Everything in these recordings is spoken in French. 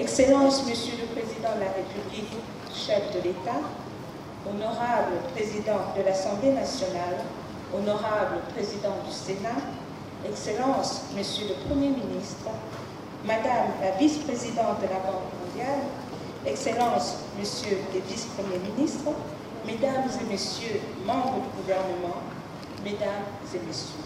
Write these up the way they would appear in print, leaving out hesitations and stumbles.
Excellence, Monsieur le Président de la République, chef de l'État, honorable Président de l'Assemblée nationale, honorable Président du Sénat, Excellence, Monsieur le Premier ministre, Madame la Vice-présidente de la Banque mondiale, Excellence, Monsieur les Vice-premiers ministres, Mesdames et Messieurs, membres du gouvernement, Mesdames et Messieurs.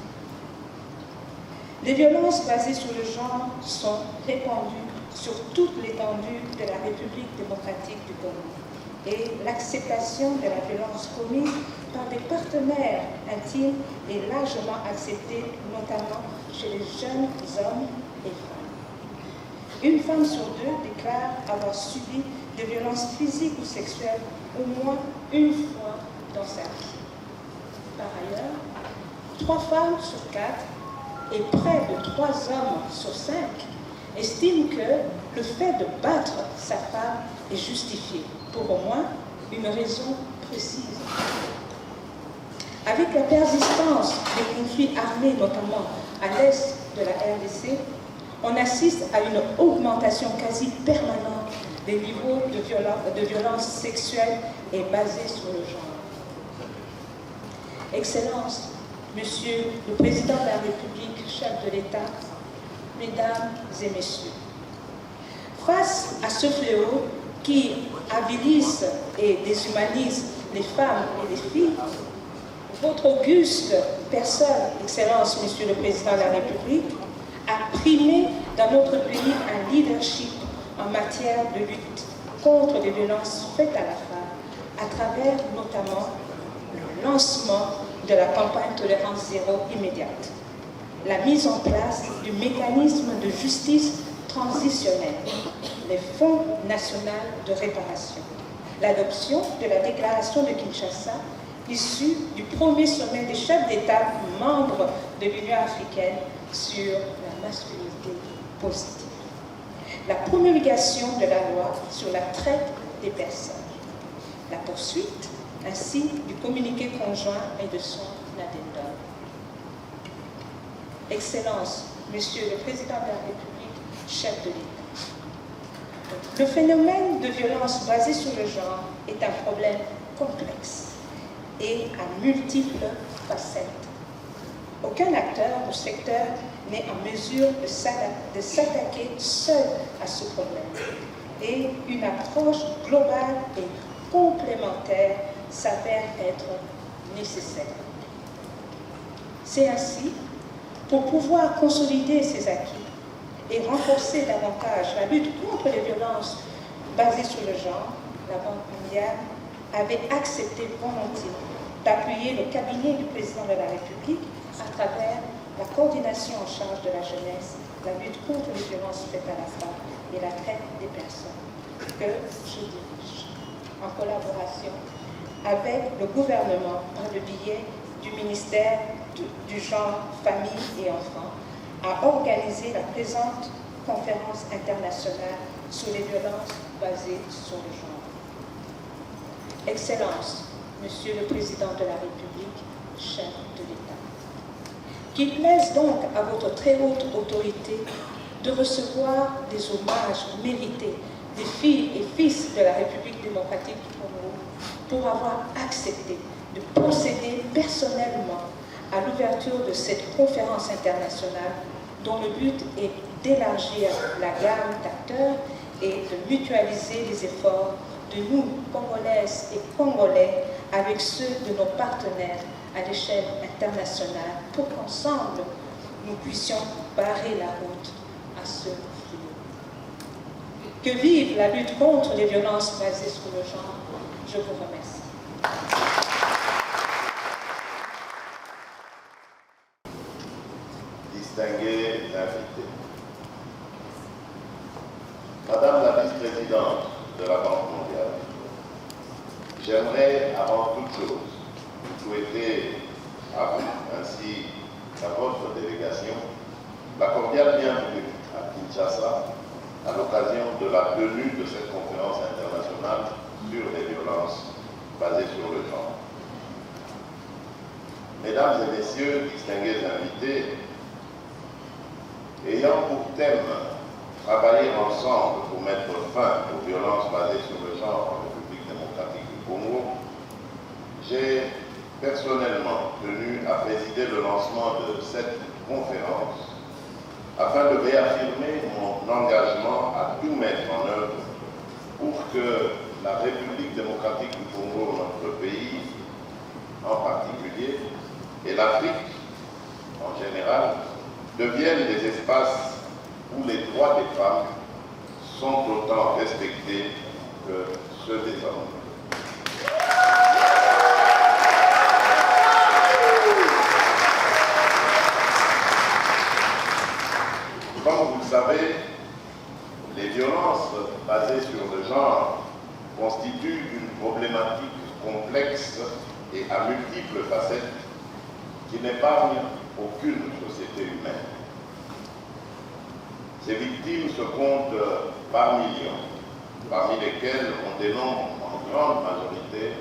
Les violences basées sur le genre sont répandues sur toute l'étendue de la République démocratique du Congo et l'acceptation de la violence commise par des partenaires intimes est largement acceptée, notamment chez les jeunes hommes et femmes. Une femme sur deux déclare avoir subi des violences physiques ou sexuelles au moins une fois dans sa vie. Par ailleurs, 3 femmes sur 4 et près de 3 hommes sur 5 estiment que le fait de battre sa femme est justifié pour au moins une raison précise. Avec la persistance des conflits armés, notamment à l'est de la RDC, on assiste à une augmentation quasi permanente des niveaux de violence sexuelle et basée sur le genre. Excellence, Monsieur le Président de la République, chef de l'État, Mesdames et Messieurs, face à ce fléau qui avilisse et déshumanise les femmes et les filles, votre auguste personne, Excellence, Monsieur le Président de la République, a primé dans notre pays un leadership en matière de lutte contre les violences faites à la femme, à travers notamment le lancement de la campagne Tolérance Zéro immédiate, la mise en place du mécanisme de justice transitionnelle, les fonds nationaux de réparation, l'adoption de la déclaration de Kinshasa, issue du premier sommet des chefs d'État membres de l'Union africaine sur la masculinité positive, la promulgation de la loi sur la traite des personnes, la poursuite ainsi du communiqué conjoint et de son addendum. Excellence, Monsieur le Président de la République, chef de l'État. Le phénomène de violence basé sur le genre est un problème complexe et à multiples facettes. Aucun acteur ou secteur n'est en mesure de s'attaquer seul à ce problème. Et une approche globale et complémentaire s'avère être nécessaire. C'est ainsi, pour pouvoir consolider ces acquis et renforcer davantage la lutte contre les violences basées sur le genre, la Banque mondiale avait accepté volontiers d'appuyer le cabinet du Président de la République à travers la coordination en charge de la jeunesse, la lutte contre les violences faites à la femme et la traite des personnes, que je dirige, en collaboration avec le gouvernement par le biais du ministère du genre, famille et enfants, a organisé la présente conférence internationale sur les violences basées sur le genre. Excellence, Monsieur le Président de la République, chef de l'État, qu'il plaise donc à votre très haute autorité de recevoir des hommages mérités des filles et fils de la République démocratique du Congo pour avoir accepté de procéder personnellement à l'ouverture de cette conférence internationale dont le but est d'élargir la gamme d'acteurs et de mutualiser les efforts de nous, Congolaises et Congolais, avec ceux de nos partenaires à l'échelle internationale pour qu'ensemble, nous puissions barrer la route à ce fléau. Que vive la lutte contre les violences basées sur le genre. Je vous remercie. Distingués invités. Madame la vice-présidente de la Banque mondiale, j'aimerais avant toute chose vous souhaiter à vous ainsi qu'à votre délégation la cordiale bienvenue à Kinshasa à l'occasion de la tenue de cette conférence internationale sur les violences basées sur le genre. Mesdames et messieurs, distingués invités, ayant pour thème travailler ensemble pour mettre fin aux violences basées sur le genre en République démocratique du Congo, j'ai personnellement tenu à présider le lancement de cette conférence afin de réaffirmer mon engagement à tout mettre en œuvre pour que la République démocratique du Congo, notre pays en particulier, et l'Afrique en général, deviennent des espaces où les droits des femmes sont autant respectés que ceux des hommes. Comme vous le savez, les violences basées sur le genre constituent une problématique complexe et à multiples facettes qui n'épargne aucune société humaine. Ces victimes se comptent par millions, parmi lesquelles on dénombre en grande majorité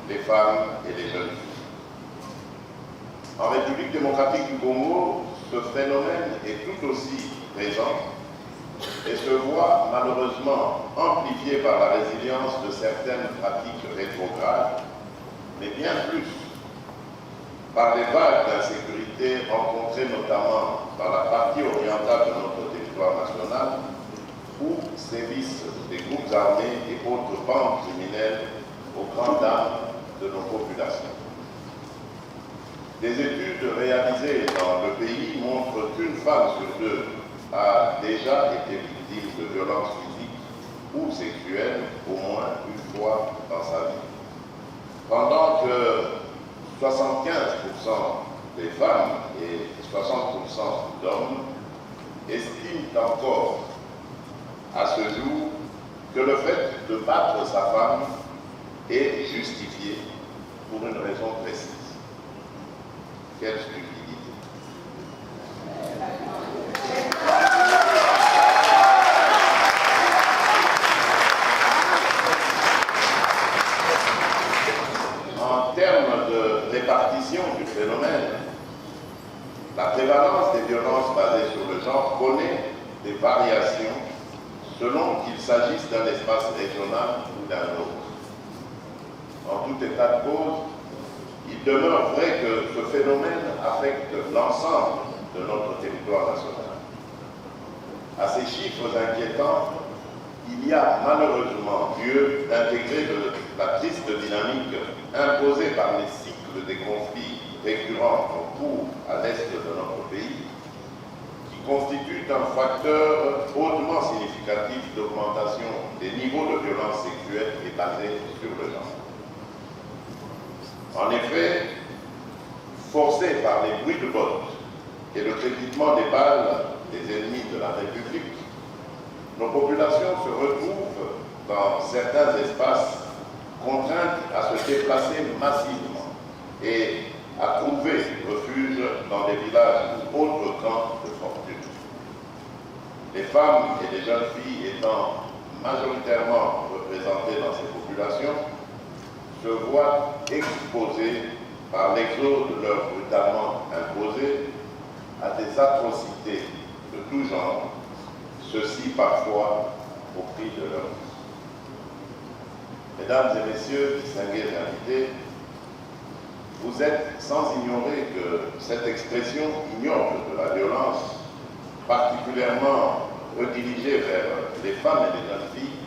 les femmes et les jeunes filles. En République démocratique du Congo, ce phénomène est tout aussi présent et se voit malheureusement amplifié par la résilience de certaines pratiques rétrogrades, mais bien plus par les vagues d'insécurité rencontrées notamment dans la partie orientale de notre territoire national, où sévissent des groupes armés et autres bandes criminelles aux grandes dames de nos populations. Des études réalisées dans le pays montrent qu'une femme sur deux a déjà été victime de violences physiques ou sexuelles au moins une fois dans sa vie. Pendant que 75% des femmes et 60% d'hommes estiment encore à ce jour que le fait de battre sa femme est justifié pour une raison précise. Quelle stupidité! En termes de répartition du phénomène, la prévalence des violences basées sur le genre connaît des variations selon qu'il s'agisse d'un espace régional ou d'un autre. En tout état de cause, il demeure vrai que ce phénomène affecte l'ensemble de notre territoire national. À ces chiffres inquiétants, il y a malheureusement lieu d'intégrer la triste dynamique imposée par les cycles des conflits récurrents en cours à l'est de notre pays, qui constituent un facteur hautement significatif d'augmentation des niveaux de violence sexuelle et basée sur le genre. En effet, forcés par les bruits de bottes et le crépitement des balles des ennemis de la République, nos populations se retrouvent dans certains espaces contraintes à se déplacer massivement et à trouver refuge dans des villages ou autres camps de fortune. Les femmes et les jeunes filles étant majoritairement représentées dans ces populations, se voient exposés par l'exode leur brutalement imposé à des atrocités de tout genre, ceci parfois au prix de leur vie. Mesdames et messieurs, distingués invités, vous êtes sans ignorer que cette expression ignoble de la violence, particulièrement redirigée vers les femmes et les jeunes filles,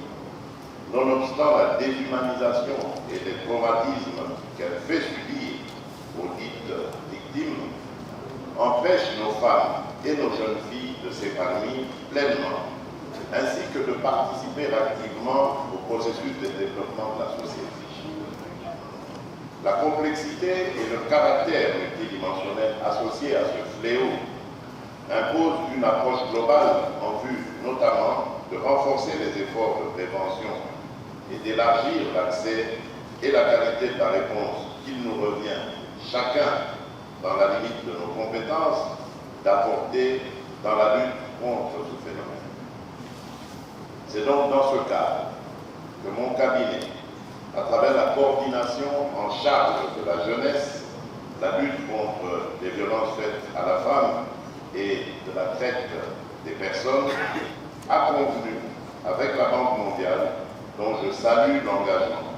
nonobstant la déshumanisation et les traumatismes qu'elle fait subir aux dites victimes, empêche nos femmes et nos jeunes filles de s'épanouir pleinement, ainsi que de participer activement au processus de développement de la société. La complexité et le caractère multidimensionnel associés à ce fléau imposent une approche globale en vue notamment de renforcer les efforts de prévention et d'élargir l'accès et la qualité de la réponse qu'il nous revient, chacun dans la limite de nos compétences, d'apporter dans la lutte contre ce phénomène. C'est donc dans ce cadre que mon cabinet, à travers la coordination en charge de la jeunesse, la lutte contre les violences faites à la femme et de la traite des personnes, a convenu avec la Banque mondiale, dont je salue l'engagement,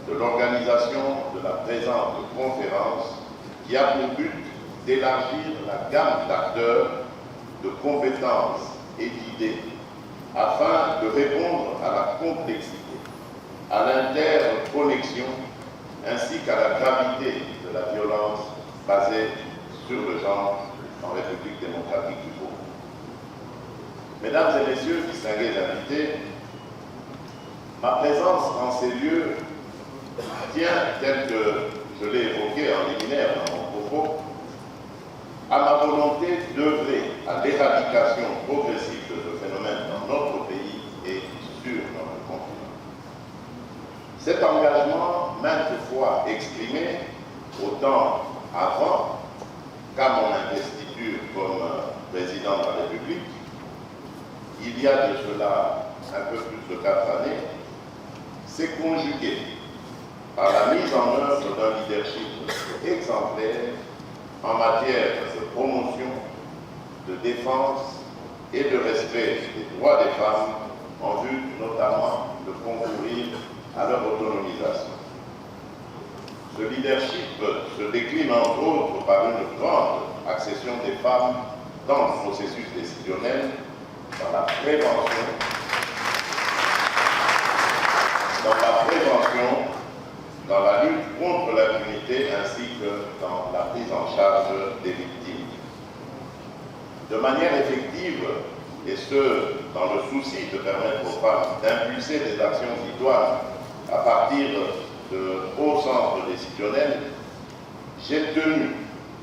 de l'organisation de la présente conférence qui a pour but d'élargir la gamme d'acteurs, de compétences et d'idées afin de répondre à la complexité, à l'interconnexion ainsi qu'à la gravité de la violence basée sur le genre en République démocratique du Congo. Mesdames et messieurs, distingués invités, ma présence en ces lieux tient, tel que je l'ai évoqué en liminaire dans mon propos, à ma volonté d'œuvrer à l'éradication progressive de ce phénomène dans notre pays et sur notre continent. Cet engagement, maintes fois exprimé, autant avant qu'à mon investiture comme président de la République, il y a de cela un peu plus de 4 années, s'est conjugué par la mise en œuvre d'un leadership exemplaire en matière de promotion, de défense et de respect des droits des femmes en vue notamment de concourir à leur autonomisation. Ce leadership se décline entre autres par une grande accession des femmes dans le processus décisionnel, dans la prévention, dans la lutte contre l'impunité ainsi que dans la prise en charge des victimes. De manière effective, et ce, dans le souci de permettre aux femmes d'impulser des actions idoines à partir de hauts centres décisionnels, j'ai tenu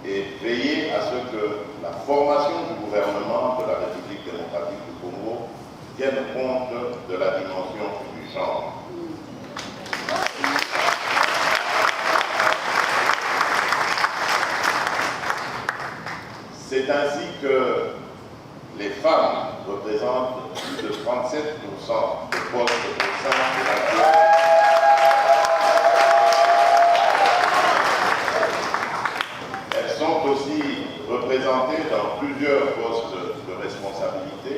et veillé à ce que la formation du gouvernement de la République démocratique du Congo tienne compte de la dimension du genre. C'est ainsi que les femmes représentent plus de 37% de postes au sein de la classe. Elles sont aussi représentées dans plusieurs postes de responsabilité,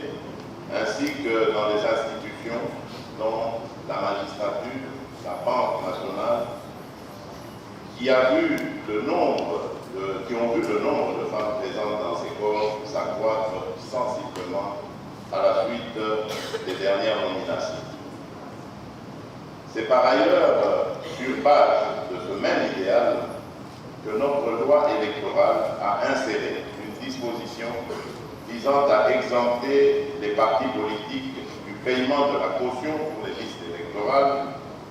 ainsi que dans les institutions dont la magistrature, la Banque nationale, qui ont vu le nombre de femmes présentes dans ces corps s'accroître sensiblement à la suite des dernières nominations. C'est par ailleurs sur base de ce même idéal que notre loi électorale a inséré une disposition visant à exempter les partis politiques du paiement de la caution pour les listes électorales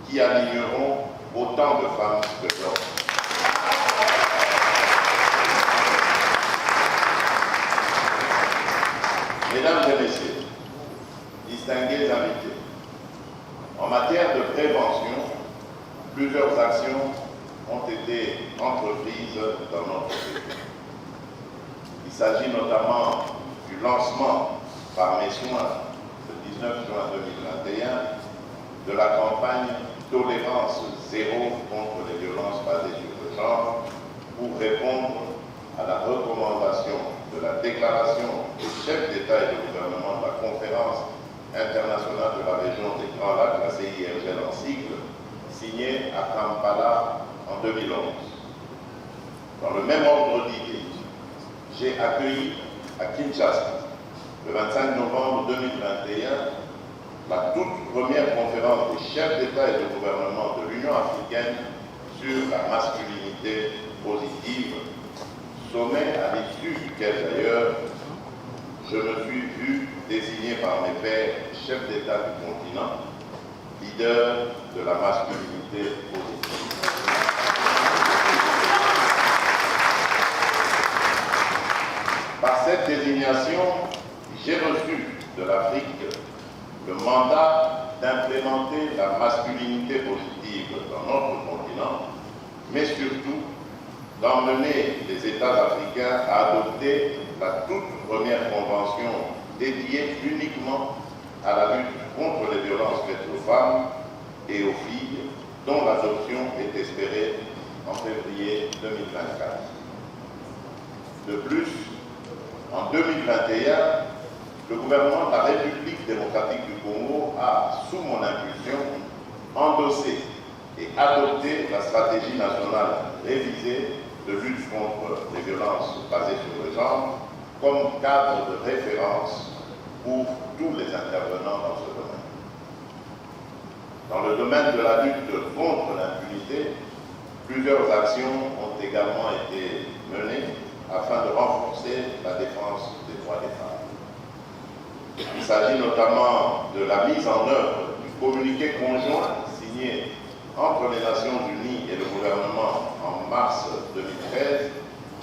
qui aligneront autant de femmes que d'hommes. Mesdames et messieurs, distingués invités, en matière de prévention, plusieurs actions ont été entreprises dans notre pays. Il s'agit notamment du lancement par mes soins le 19 juin 2021 de la campagne Tolérance zéro contre les violences basées sur le genre pour répondre à la recommandation de la déclaration des chefs d'État et de gouvernement de la Conférence internationale de la région des Grands Lacs, la CIRGL en sigle, signée à Kampala en 2011. Dans le même ordre d'idées, j'ai accueilli à Kinshasa, le 25 novembre 2021, la toute première conférence des chefs d'État et de gouvernement de l'Union africaine sur la masculinité positive, sommet à l'issue duquel d'ailleurs je me suis vu désigné par mes pairs chefs d'État du continent, leader de la masculinité positive. Par cette désignation, j'ai reçu de l'Afrique le mandat d'implémenter la masculinité positive dans notre continent, mais surtout d'emmener les États africains à adopter la toute première convention dédiée uniquement à la lutte contre les violences faites aux femmes et aux filles, dont l'adoption est espérée en février 2024. De plus, en 2021, le gouvernement de la République démocratique du Congo a, sous mon impulsion, endossé et adopté la stratégie nationale révisée de lutte contre les violences basées sur le genre comme cadre de référence pour tous les intervenants dans ce domaine. Dans le domaine de la lutte contre l'impunité, plusieurs actions ont également été menées afin de renforcer la défense des droits des femmes. Il s'agit notamment de la mise en œuvre du communiqué conjoint signé entre les Nations Unies et le gouvernement en mars 2013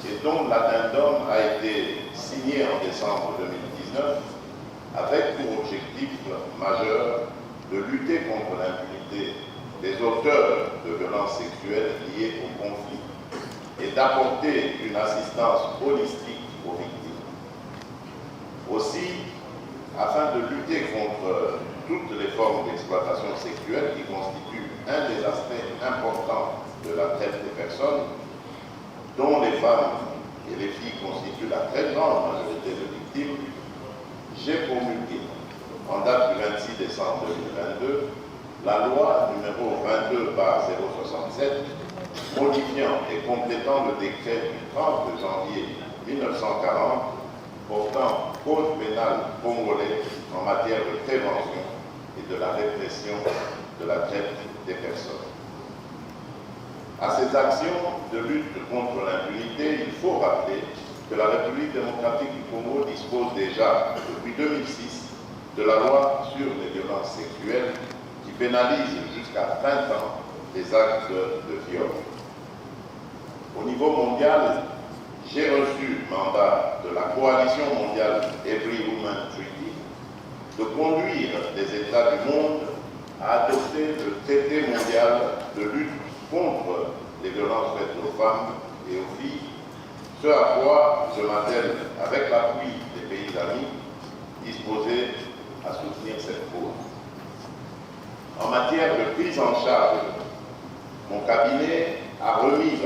et dont l'addendum a été signé en décembre 2019 avec pour objectif majeur de lutter contre l'impunité des auteurs de violences sexuelles liées au conflit et d'apporter une assistance holistique aux victimes. Aussi, afin de lutter contre toutes les formes d'exploitation sexuelle qui constituent un des aspects importants de la traite des personnes, dont les femmes et les filles constituent la très grande majorité de victimes, j'ai promulgué, en date du 26 décembre 2022, la loi numéro 22/067, modifiant et complétant le décret du 30 janvier 1940 portant code pénal congolais en matière de prévention et de la répression de la traite des personnes. À ces actions de lutte contre l'impunité, il faut rappeler que la République démocratique du Congo dispose déjà, depuis 2006, de la loi sur les violences sexuelles qui pénalise jusqu'à 20 ans les actes de viol. Au niveau mondial, j'ai reçu mandat de la Coalition mondiale Every Woman Treaty de conduire les États du monde à adopter le traité mondial de lutte contre les violences faites aux femmes et aux filles, ce à quoi je m'attelle, avec l'appui des pays amis, disposés à soutenir cette cause. En matière de prise en charge, mon cabinet a remis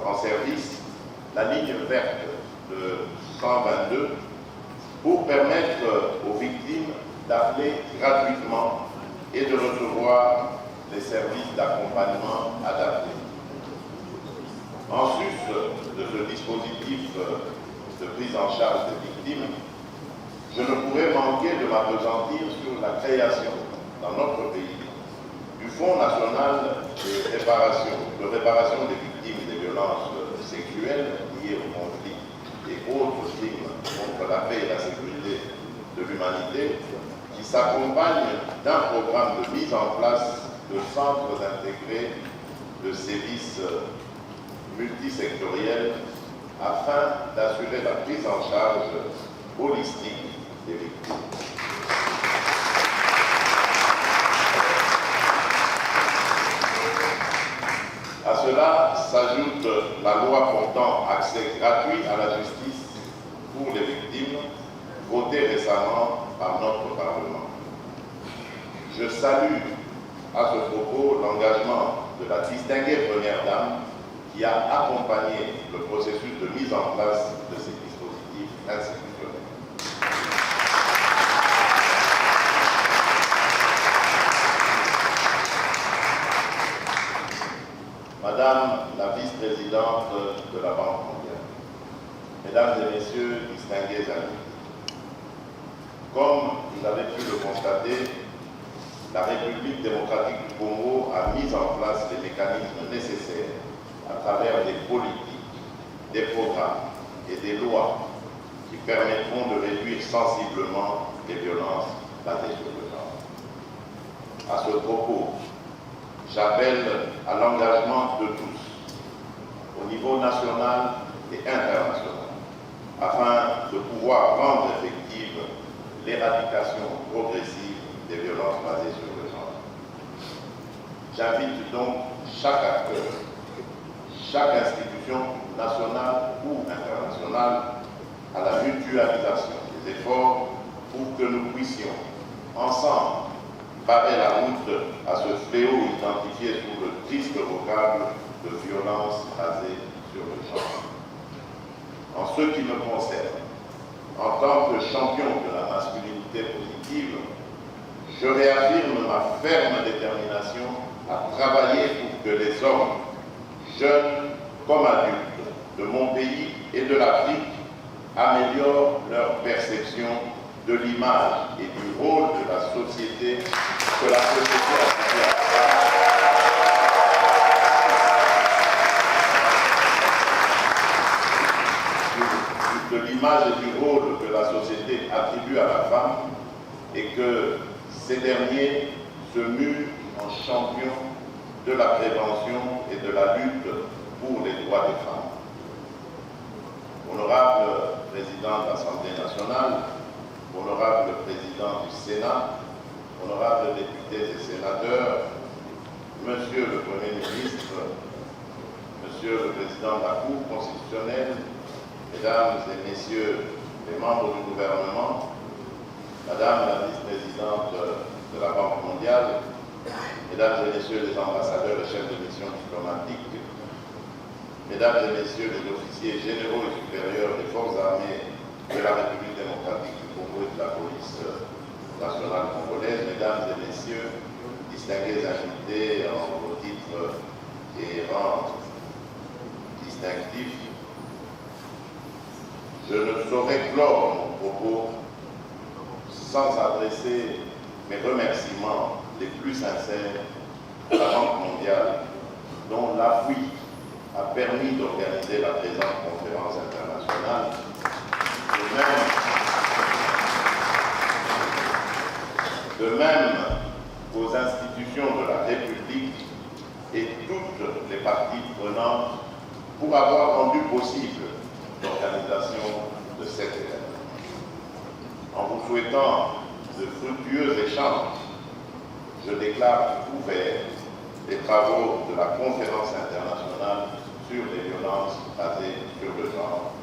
en service la ligne verte de 122 pour permettre aux victimes d'appeler gratuitement et de recevoir des services d'accompagnement adaptés. En sus de ce dispositif de prise en charge des victimes, je ne pourrais manquer de m'appesantir sur la création dans notre pays du Fonds national de réparation des victimes des violences sexuelles liées au conflit et autres crimes contre la paix et la sécurité de l'humanité, qui s'accompagne d'un programme de mise en place de centres intégrés de services multisectoriels afin d'assurer la prise en charge holistique des victimes. À cela s'ajoute la loi portant accès gratuit à la justice pour les victimes, votée récemment par notre Parlement. Je salue à ce propos l'engagement de la distinguée Première Dame qui a accompagné le processus de mise en place de ces dispositifs institutionnels. Madame la vice-présidente de la Banque mondiale, Mesdames et Messieurs, distingués amis, comme vous avez pu le constater, la République démocratique du Congo a mis en place les mécanismes nécessaires à travers des politiques, des programmes et des lois qui permettront de réduire sensiblement les violences basées sur le genre. À ce propos, j'appelle à l'engagement de tous, au niveau national et international, afin de pouvoir rendre effective l'éradication progressive des violences basées sur le genre. J'invite donc chaque acteur, chaque institution nationale ou internationale à la mutualisation des efforts pour que nous puissions, ensemble, barrer la route à ce fléau identifié sous le triste vocable de violence basée sur le genre. En ce qui me concerne, en tant que champion de la masculinité positive, je réaffirme ma ferme détermination à travailler pour que les hommes, jeunes comme adultes, de mon pays et de l'Afrique améliorent leur perception de l'image et du rôle de la société, que la société attribue à la femme. De l'image et du rôle que la société attribue à la femme et que ces derniers se muent en champions de la prévention et de la lutte pour les droits des femmes. Honorable Président de l'Assemblée nationale, honorable Président du Sénat, honorables députés et sénateurs, Monsieur le Premier ministre, Monsieur le Président de la Cour constitutionnelle, Mesdames et Messieurs les membres du gouvernement, Madame la vice-présidente de la Banque mondiale, Mesdames et Messieurs les ambassadeurs et chefs de mission diplomatique, Mesdames et Messieurs les officiers généraux et supérieurs des forces armées de la République démocratique du Congo et de la police nationale congolaise, Mesdames et Messieurs, distingués invités en vos titres et rangs distinctifs, je ne saurais clore mon propos sans adresser mes remerciements les plus sincères à la Banque mondiale, dont l'appui a permis d'organiser la présente conférence internationale. De même aux institutions de la République et toutes les parties prenantes pour avoir rendu possible l'organisation de cet événement. En vous souhaitant de fructueux échanges, je déclare ouvert les travaux de la conférence internationale sur les violences basées sur le genre